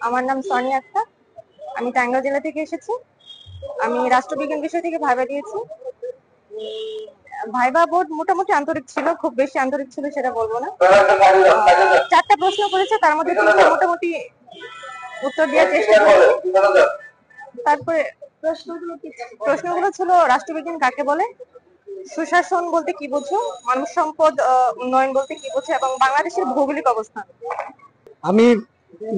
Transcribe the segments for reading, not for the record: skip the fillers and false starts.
আমার নাম সোনিয়া আক্তার। আমি টাঙ্গাইল জেলা থেকে এসেছি। আমি রাষ্ট্রবিজ্ঞান বিষয় থেকে ভাইবা দিয়েছি। ভাইবা বোর্ড মোটামুটি আন্তরিক ছিল, খুব বেশি আন্তরিক ছিল সেটা বলবো না। 4টা প্রশ্ন করেছে, তার মধ্যে 3টা মোটামুটি উত্তর দেওয়ার চেষ্টা করেছি। তারপরে প্রশ্নগুলো ছিল রাষ্ট্রবিজ্ঞান কাকে বলে, সুশাসন বলতে কি বোঝো, মানব সম্পদ উন্নয়ন বলতে কি বোঝো, এবং বাংলাদেশের ভৌগোলিক অবস্থান। আমি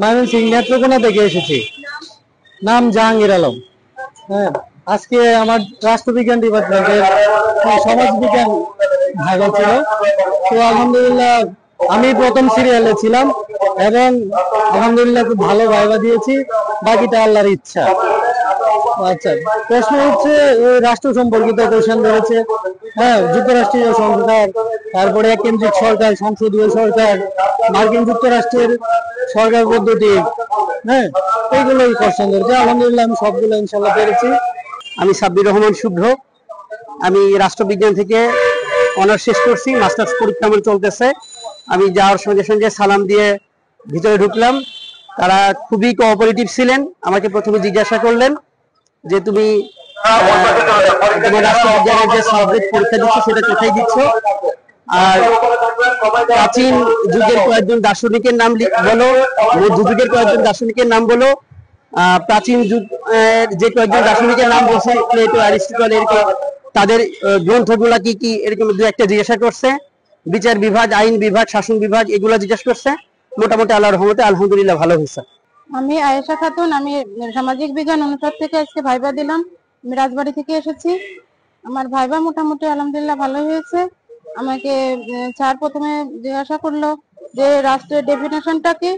ময়মনসিংহ নেত্রকোনা থেকে এসেছি। নাম জাহাঙ্গীর আলম। হ্যাঁ, আজকে আমার রাষ্ট্রবিজ্ঞান ডিপার্টমেন্টের সমাজবিজ্ঞান ভাইবা ছিল। তো আলহামদুলিল্লাহ আমি প্রথম সিরিয়ালে ছিলাম এবং আলহামদুলিল্লাহ খুব ভালো ভাইবা দিয়েছি। বাকিটা আল্লাহর ইচ্ছা। আচ্ছা, প্রশ্ন হচ্ছে রাষ্ট্র সম্পর্কিত কোশ্চেন ধরেছে। হ্যাঁ, যুক্তরাষ্ট্রীয় সরকার, তারপরে কেন্দ্রিক সরকার, সংসদীয় সরকার, মার্কিন যুক্তরাষ্ট্রের সরকার পদ্ধতি, হ্যাঁ, এইগুলোই কোশ্চেন ধরেছে। আলহামদুলিল্লাহ আমি সবগুলো ইনশাল্লাহ পেরেছি। আমি সাব্বির রহমান শুভ্র। আমি রাষ্ট্রবিজ্ঞান থেকে অনার্স শেষ করছি, মাস্টার্স পরীক্ষা আমার চলতেছে। আমি যাওয়ার সঙ্গে সঙ্গে সালাম দিয়ে ভিতরে ঢুকলাম। তারা খুবই কোঅপারেটিভ ছিলেন। আমাকে প্রথমে জিজ্ঞাসা করলেন যে তুমি তোমার রাষ্ট্রবিজ্ঞানের যে সাবজেক্ট পরীক্ষা দিচ্ছ সেটা কোথায় দিচ্ছ, আর প্রাচীন যুগের কয়েকজন দার্শনিকের নাম বলো, মধ্যযুগের কয়েকজন দার্শনিকের নাম বলো। প্রাচীন যুগ যে কয়েকজন দার্শনিকের নাম বলছে, প্লেটো, অ্যারিস্টটল, এরকম তাদের গ্রন্থগুলা কি কি, এরকম দু একটা জিজ্ঞাসা করছে। বিচার বিভাগ, আইন বিভাগ, শাসন বিভাগ, এগুলা জিজ্ঞাসা করছে। মোটামুটি আল্লাহর রহমতে আলহামদুলিল্লাহ ভালো হয়েছে। আমি আয়েশা খাতুন। আমি সামাজিক বিজ্ঞান অনুষদ থেকে আজকে ভাইবা দিলাম। আমি রাজবাড়ি থেকে এসেছি। আমার ভাইবা মোটামুটি আলহামদুলিল্লাহ ভালো হয়েছে। আমাকে স্যার প্রথমে জিজ্ঞাসা করলো যে রাষ্ট্রের ডেফিনেশনটা কি।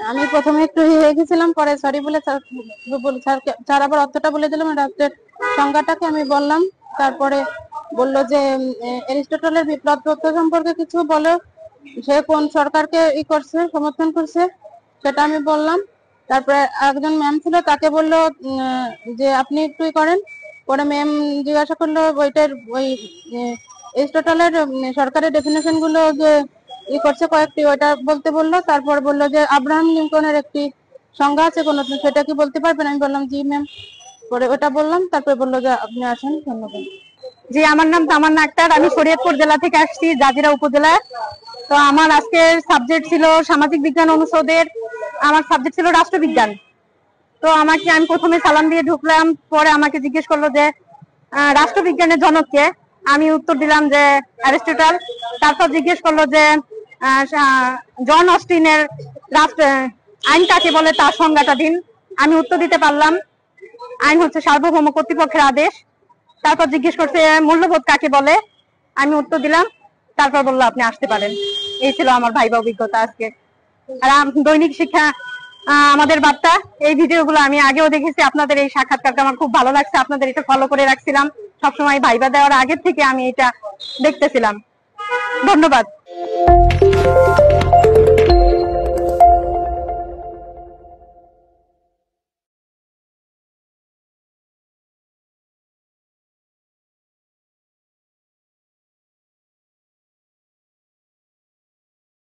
আমি প্রথমে একটু হয়ে গেছিলাম, পরে সরি বলে স্যার আবার অর্থটা বলে দিলাম। রাষ্ট্রের সংজ্ঞাটাকে আমি বললাম। তারপরে বললো যে অ্যারিস্টটলের বিপ্লব তত্ত্ব সম্পর্কে কিছু বলো, সে কোন সরকারকে করছে, সমর্থন করছে, সেটা আমি বললাম। তারপরে একজন ম্যাম ছিল, তাকে বললো যে আপনি একটু করেন। পরে ম্যাম জিজ্ঞাসা করলো ওইটার ওই অ্যারিস্টটলের সরকারের ডেফিনেশন গুলো যে করছে কয়েকটি, ওইটা বলতে বললো। তারপর বললো যে আব্রাহাম লিঙ্কনের একটি সংজ্ঞা আছে কোন, সেটা কি বলতে পারবেন? আমি বললাম জি ম্যাম। পরে ওটা বললাম। তারপরে বললো যে আপনি আসেন। ধন্যবাদ। জি, আমার নাম তামান্না আক্তার। আমি শরীয়তপুর জেলা থেকে আসছি, জাজিরা উপজেলা। তো আমার আজকের সাবজেক্ট ছিল সামাজিক বিজ্ঞান অনুষদের। আমার সাবজেক্ট ছিল রাষ্ট্রবিজ্ঞান। তো আমি প্রথমে সালাম দিয়ে ঢুকলাম। পরে আমাকে জিজ্ঞেস করলো যে রাষ্ট্রবিজ্ঞানের জনক কে। আমি উত্তর দিলাম যে অ্যারিস্টটল। তারপর জিজ্ঞেস করলো যে জন অস্টিনের আইন কাকে বলে, তার সংজ্ঞাটা দিন। আমি উত্তর দিতে পারলাম, আইন হচ্ছে সার্বভৌম কর্তৃপক্ষের আদেশ। তারপর জিজ্ঞেস করছে মূল্যবোধ কাকে বলে, আমি উত্তর দিলাম। তারপর বললো আপনি আসতে পারেন। এই ছিল আমার ভাইবা অভিজ্ঞতা আজকে। আর দৈনিক শিক্ষা আমাদের বার্তা, এই ভিডিওগুলো আমি আগেও দেখেছি। আপনাদের এই সাক্ষাৎকারটা আমার খুব ভালো লাগছে। আপনাদের এটা ফলো করে রাখছিলাম সবসময়। ভাইবা দেওয়ার আগের থেকে আমি এটা দেখতেছিলাম। ধন্যবাদ।